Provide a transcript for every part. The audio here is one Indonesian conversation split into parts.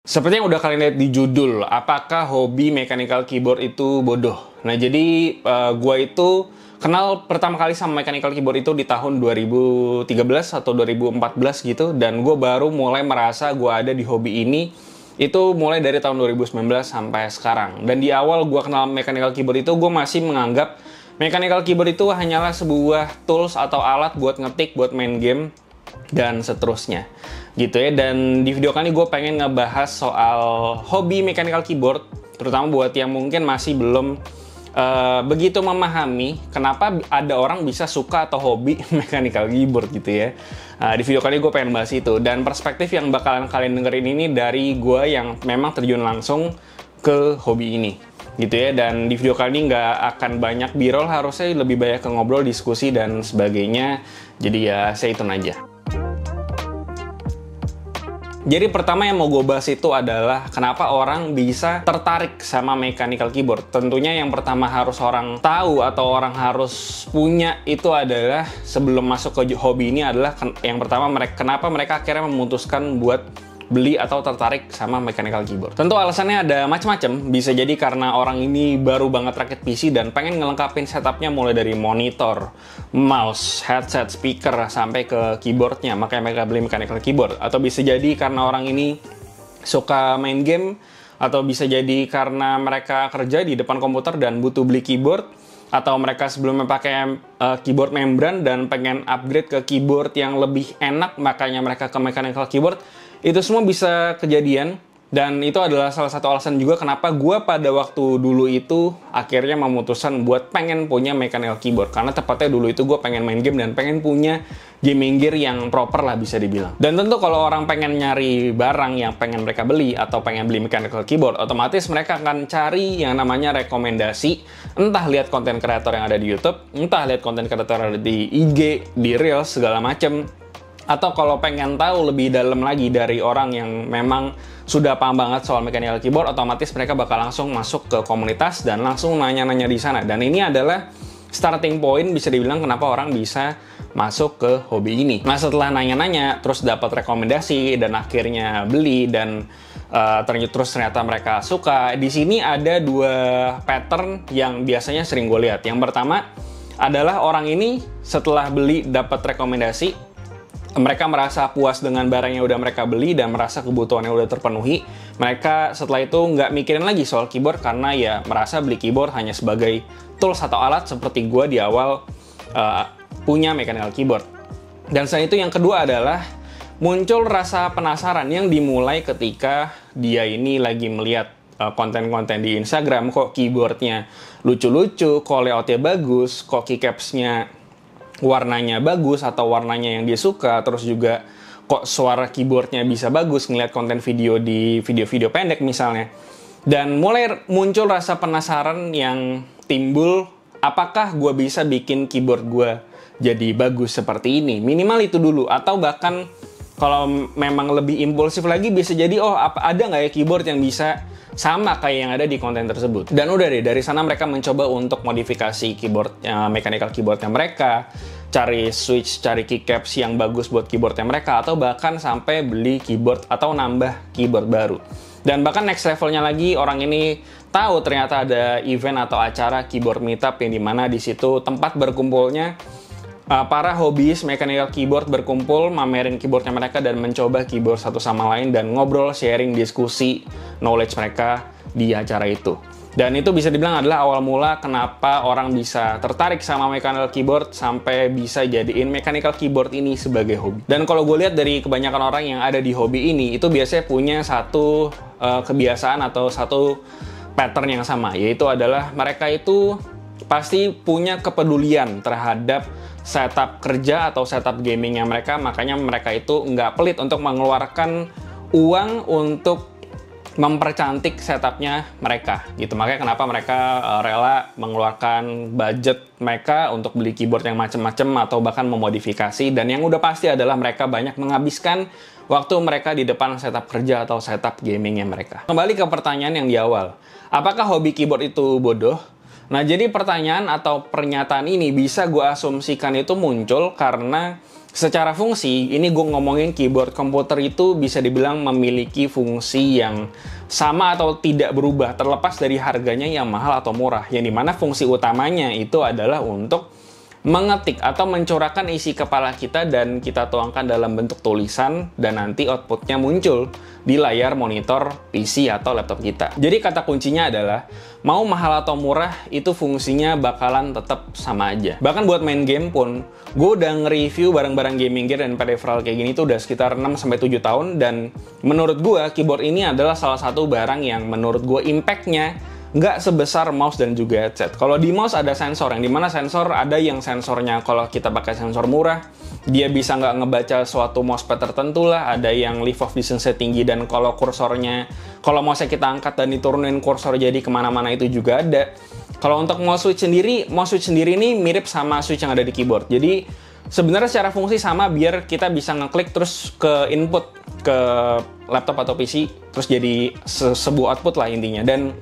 Seperti yang udah kalian lihat di judul, apakah hobi mechanical keyboard itu bodoh? Nah, jadi gua itu kenal pertama kali sama mechanical keyboard itu di tahun 2013 atau 2014 gitu, dan gue baru mulai merasa gue ada di hobi ini itu mulai dari tahun 2019 sampai sekarang. Dan di awal gue kenal mechanical keyboard itu, gue masih menganggap mechanical keyboard itu hanyalah sebuah tools atau alat buat ngetik, buat main game, dan seterusnya gitu ya. Dan di video kali ini gue pengen ngebahas soal hobi mechanical keyboard, terutama buat yang mungkin masih belum begitu memahami kenapa ada orang bisa suka atau hobi mechanical keyboard gitu ya. Di video kali ini gue pengen bahas itu, dan perspektif yang bakalan kalian dengerin ini dari gue yang memang terjun langsung ke hobi ini gitu ya. Dan di video kali ini nggak akan banyak b-roll, harusnya lebih banyak ke ngobrol, diskusi, dan sebagainya. Jadi ya stay tune aja. Jadi pertama yang mau gue bahas itu adalah kenapa orang bisa tertarik sama mechanical keyboard. Tentunya yang pertama harus orang tahu atau orang harus punya itu adalah, sebelum masuk ke hobi ini adalah yang pertama, kenapa mereka akhirnya memutuskan buat beli atau tertarik sama mechanical keyboard. Tentu alasannya ada macam-macam. Bisa jadi karena orang ini baru banget rakit PC dan pengen ngelengkapin setupnya mulai dari monitor, mouse, headset, speaker, sampai ke keyboardnya, makanya mereka beli mechanical keyboard. Atau bisa jadi karena orang ini suka main game, atau bisa jadi karena mereka kerja di depan komputer dan butuh beli keyboard, atau mereka sebelumnya pakai keyboard membran dan pengen upgrade ke keyboard yang lebih enak, makanya mereka ke mechanical keyboard. Itu semua bisa kejadian, dan itu adalah salah satu alasan juga kenapa gue pada waktu dulu itu akhirnya memutuskan buat pengen punya mechanical keyboard. Karena tepatnya dulu itu gue pengen main game dan pengen punya gaming gear yang proper lah bisa dibilang. Dan tentu kalau orang pengen nyari barang yang pengen mereka beli atau pengen beli mechanical keyboard, otomatis mereka akan cari yang namanya rekomendasi. Entah lihat konten kreator yang ada di YouTube, entah lihat konten kreator yang ada di IG, di Reels, segala macem. Atau kalau pengen tahu lebih dalam lagi dari orang yang memang sudah paham banget soal mechanical keyboard, otomatis mereka bakal langsung masuk ke komunitas dan langsung nanya-nanya di sana. Dan ini adalah starting point bisa dibilang kenapa orang bisa masuk ke hobi ini. Nah, setelah nanya-nanya, terus dapat rekomendasi dan akhirnya beli, dan ternyata mereka suka. Di sini ada dua pattern yang biasanya sering gue lihat. Yang pertama adalah orang ini setelah beli dapat rekomendasi, mereka merasa puas dengan barang yang udah mereka beli dan merasa kebutuhannya udah terpenuhi. Mereka setelah itu nggak mikirin lagi soal keyboard, karena ya merasa beli keyboard hanya sebagai tools atau alat, seperti gue di awal punya mechanical keyboard. Dan selain itu yang kedua adalah muncul rasa penasaran yang dimulai ketika dia ini lagi melihat konten-konten di Instagram. Kok keyboardnya lucu-lucu, kok layoutnya bagus, kok keycapsnya warnanya bagus atau warnanya yang dia suka, terus juga kok suara keyboardnya bisa bagus, ngeliat konten video di video-video pendek misalnya. Dan mulai muncul rasa penasaran yang timbul, apakah gue bisa bikin keyboard gue jadi bagus seperti ini? Minimal itu dulu. Atau bahkan kalau memang lebih impulsif lagi, bisa jadi ada nggak ya keyboard yang bisa sama kayak yang ada di konten tersebut. Dan udah deh, dari sana mereka mencoba untuk modifikasi keyboard, mechanical keyboardnya mereka, cari switch, cari keycaps yang bagus buat keyboardnya mereka, atau bahkan sampai beli keyboard atau nambah keyboard baru. Dan bahkan next levelnya lagi, orang ini tahu ternyata ada event atau acara keyboard meetup yang dimana di situ tempat berkumpulnya para hobiis mechanical keyboard berkumpul, mamerin keyboardnya mereka dan mencoba keyboard satu sama lain, dan ngobrol, sharing, diskusi knowledge mereka di acara itu. Dan itu bisa dibilang adalah awal mula kenapa orang bisa tertarik sama mechanical keyboard sampai bisa jadiin mechanical keyboard ini sebagai hobi. Dan kalau gue lihat dari kebanyakan orang yang ada di hobi ini, itu biasanya punya satu kebiasaan atau satu pattern yang sama, yaitu adalah mereka itu pasti punya kepedulian terhadap setup kerja atau setup gamingnya mereka. Makanya mereka itu nggak pelit untuk mengeluarkan uang untuk mempercantik setupnya mereka gitu. Makanya kenapa mereka rela mengeluarkan budget mereka untuk beli keyboard yang macam-macam atau bahkan memodifikasi. Dan yang udah pasti adalah mereka banyak menghabiskan waktu mereka di depan setup kerja atau setup gamingnya mereka. Kembali ke pertanyaan yang di awal, apakah hobi keyboard itu bodoh? Nah, jadi pertanyaan atau pernyataan ini bisa gue asumsikan itu muncul karena Secara fungsi, ini gue ngomongin keyboard komputer itu bisa dibilang memiliki fungsi yang sama atau tidak berubah, terlepas dari harganya yang mahal atau murah. Yang dimana fungsi utamanya itu adalah untuk mengetik atau mencurahkan isi kepala kita dan kita tuangkan dalam bentuk tulisan dan nanti outputnya muncul di layar monitor PC atau laptop kita. Jadi kata kuncinya adalah mau mahal atau murah itu fungsinya bakalan tetap sama aja. Bahkan buat main game pun gue udah nge-review barang-barang gaming gear dan peripheral kayak gini tuh udah sekitar 6-7 tahun, dan menurut gue keyboard ini adalah salah satu barang yang menurut gue impact-nya nggak sebesar mouse dan juga headset. Kalau di mouse ada sensor, yang dimana sensor ada yang sensornya kalau kita pakai sensor murah, dia bisa nggak ngebaca suatu mousepad tertentu lah, ada yang leave of distance-nya tinggi, dan kalau kursornya, kalau mouse-nya kita angkat dan diturunin kursor jadi kemana-mana itu juga ada. Kalau untuk mouse switch sendiri ini mirip sama switch yang ada di keyboard. Jadi sebenarnya secara fungsi sama, biar kita bisa ngeklik terus ke input ke laptop atau PC, terus jadi sebuah output lah intinya. Dan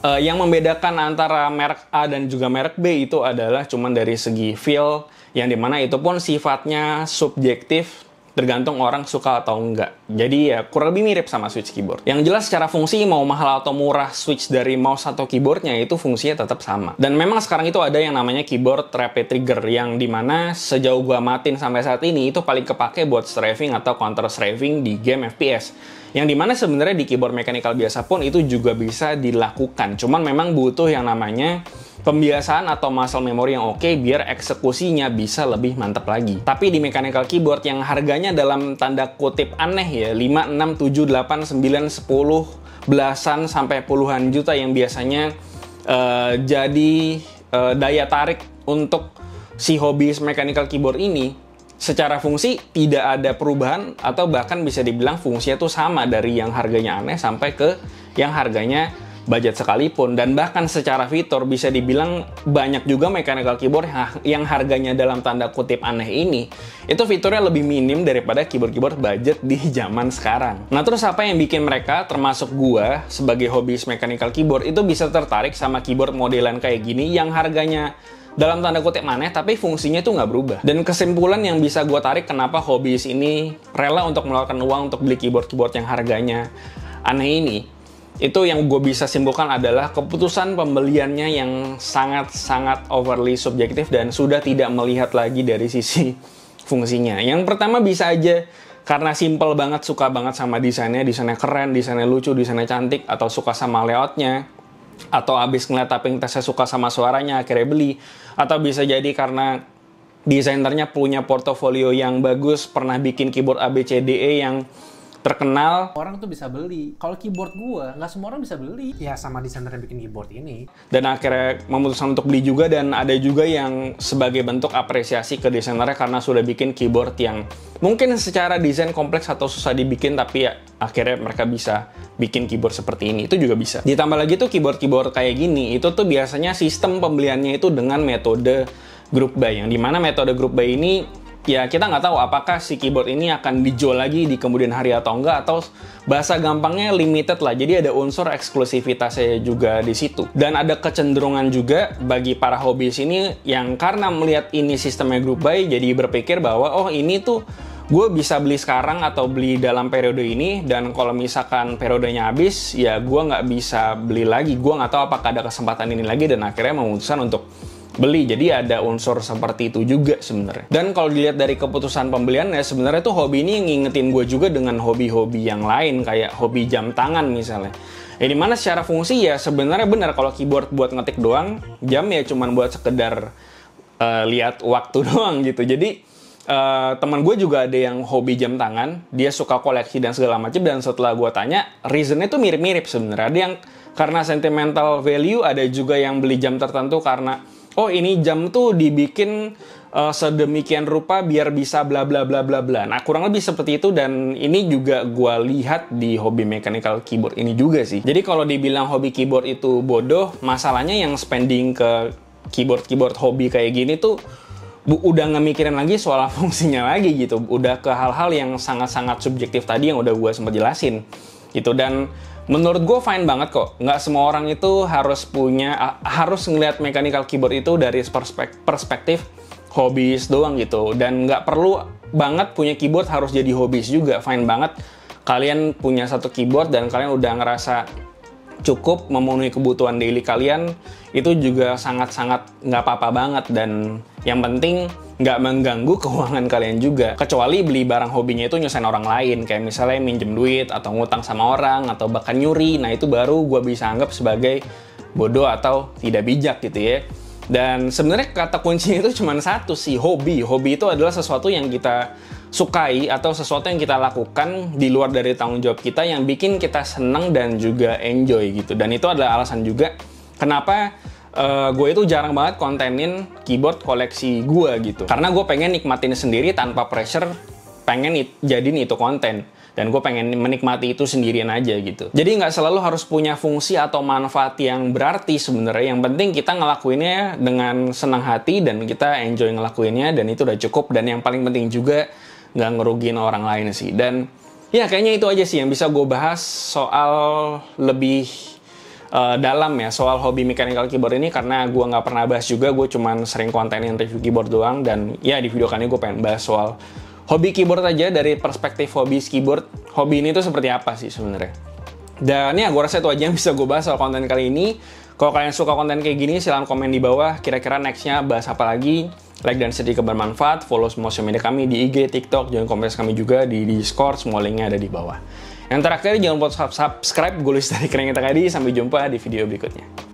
yang membedakan antara merek A dan juga merek B itu adalah cuman dari segi feel, yang dimana itu pun sifatnya subjektif, tergantung orang suka atau enggak. Jadi ya kurang lebih mirip sama switch keyboard. Yang jelas secara fungsi mau mahal atau murah switch dari mouse atau keyboardnya itu fungsinya tetap sama. Dan memang sekarang itu ada yang namanya keyboard rapid trigger, yang dimana sejauh gua matiin sampai saat ini itu paling kepake buat strafing atau counter strafing di game FPS. Yang dimana sebenarnya di keyboard mechanical biasa pun itu juga bisa dilakukan. Cuman memang butuh yang namanya pembiasaan atau muscle memory yang oke biar eksekusinya bisa lebih mantap lagi. Tapi di mechanical keyboard yang harganya dalam tanda kutip aneh ya, 5, 6, 7, 8, 9, 10, belasan sampai puluhan juta, yang biasanya jadi daya tarik untuk si hobi mechanical keyboard ini, secara fungsi tidak ada perubahan atau bahkan bisa dibilang fungsinya tuh sama dari yang harganya aneh sampai ke yang harganya budget sekalipun. Dan bahkan secara fitur bisa dibilang banyak juga mechanical keyboard yang harganya dalam tanda kutip aneh ini itu fiturnya lebih minim daripada keyboard-keyboard budget di zaman sekarang. Nah terus apa yang bikin mereka, termasuk gua sebagai hobis mechanical keyboard, itu bisa tertarik sama keyboard modelan kayak gini yang harganya dalam tanda kutip aneh tapi fungsinya tuh nggak berubah? Dan kesimpulan yang bisa gue tarik kenapa hobis ini rela untuk mengeluarkan uang untuk beli keyboard-keyboard yang harganya aneh ini, itu yang gue bisa simpulkan adalah keputusan pembeliannya yang sangat-sangat overly subjektif dan sudah tidak melihat lagi dari sisi fungsinya. Yang pertama bisa aja karena simple banget, suka banget sama desainnya keren, desainnya lucu, desainnya cantik, atau suka sama layoutnya, atau abis ngeliat tapping testnya suka sama suaranya akhirnya beli. Atau bisa jadi karena desainernya punya portofolio yang bagus, pernah bikin keyboard ABCDE yang terkenal, orang tuh bisa beli. Kalau keyboard gua, nggak semua orang bisa beli. Ya sama desainer yang bikin keyboard ini. Dan akhirnya memutuskan untuk beli juga. Dan ada juga yang sebagai bentuk apresiasi ke desainernya karena sudah bikin keyboard yang mungkin secara desain kompleks atau susah dibikin, tapi ya akhirnya mereka bisa bikin keyboard seperti ini. Itu juga bisa. Ditambah lagi tuh keyboard-keyboard kayak gini, itu tuh biasanya sistem pembeliannya itu dengan metode group buy. Yang dimana metode group buy ini, ya kita nggak tahu apakah si keyboard ini akan dijual lagi di kemudian hari atau enggak, atau bahasa gampangnya limited lah. Jadi ada unsur eksklusivitasnya juga di situ. Dan ada kecenderungan juga bagi para hobis ini yang karena melihat ini sistemnya group buy, jadi berpikir bahwa oh ini tuh gue bisa beli sekarang atau beli dalam periode ini, dan kalau misalkan periodenya habis ya gue nggak bisa beli lagi, gue nggak tahu apakah ada kesempatan ini lagi, dan akhirnya memutuskan untuk beli. Jadi ada unsur seperti itu juga sebenarnya. Dan kalau dilihat dari keputusan pembelian ya, sebenarnya tuh hobi ini ngingetin gue juga dengan hobi-hobi yang lain, kayak hobi jam tangan misalnya. Ya dimana secara fungsi ya sebenarnya benar kalau keyboard buat ngetik doang, jam ya cuman buat sekedar lihat waktu doang gitu. Jadi teman gue juga ada yang hobi jam tangan, dia suka koleksi dan segala macam, dan setelah gue tanya, reasonnya tuh mirip-mirip sebenarnya. Ada yang karena sentimental value, ada juga yang beli jam tertentu karena oh ini jam tuh dibikin sedemikian rupa biar bisa bla bla bla bla bla. Nah kurang lebih seperti itu, dan ini juga gue lihat di hobi mechanical keyboard ini juga sih. Jadi kalau dibilang hobi keyboard itu bodoh, masalahnya yang spending ke keyboard hobi kayak gini tuh udah nggak mikirin lagi soal fungsinya lagi gitu, udah ke hal-hal yang sangat-sangat subjektif tadi yang udah gue sempat jelasin gitu. Dan menurut gue fine banget kok, nggak semua orang itu harus ngelihat mechanical keyboard itu dari perspektif hobis doang gitu. Dan nggak perlu banget punya keyboard harus jadi hobis juga. Fine banget kalian punya satu keyboard dan kalian udah ngerasa cukup memenuhi kebutuhan daily kalian, itu juga sangat-sangat nggak apa-apa banget. Dan yang penting nggak mengganggu keuangan kalian juga. Kecuali beli barang hobinya itu nyusahin orang lain, kayak misalnya minjem duit atau ngutang sama orang atau bahkan nyuri. Nah itu baru gue bisa anggap sebagai bodoh atau tidak bijak gitu ya. Dan sebenarnya kata kuncinya itu cuma satu sih, hobi. Hobi itu adalah sesuatu yang kita sukai atau sesuatu yang kita lakukan di luar dari tanggung jawab kita yang bikin kita senang dan juga enjoy gitu. Dan itu adalah alasan juga kenapa gue itu jarang banget kontenin keyboard koleksi gue gitu. Karena gue pengen nikmatin sendiri tanpa pressure, pengen jadiin itu konten. Dan gue pengen menikmati itu sendirian aja gitu. Jadi nggak selalu harus punya fungsi atau manfaat yang berarti sebenarnya. Yang penting kita ngelakuinnya dengan senang hati dan kita enjoy ngelakuinnya, dan itu udah cukup. Dan yang paling penting juga nggak ngerugiin orang lain sih. Dan ya kayaknya itu aja sih yang bisa gue bahas soal lebih dalam ya soal hobi mechanical keyboard ini, karena gue nggak pernah bahas juga. Gue cuman sering kontenin review keyboard doang, dan ya di video kali ini gue pengen bahas soal hobi keyboard aja dari perspektif hobis keyboard. Hobi ini tuh seperti apa sih sebenarnya? Dan ya gue rasa itu aja yang bisa gue bahas soal konten kali ini. Kalau kalian suka konten kayak gini, silahkan komen di bawah kira-kira nextnya bahas apa lagi. Like dan sedikit bermanfaat, follow semua sosial media kami di IG, TikTok, join komunitas kami juga di Discord, semua linknya ada di bawah. Yang terakhir, jangan lupa subscribe, gue Luis dari Kering Tadi. Sampai jumpa di video berikutnya.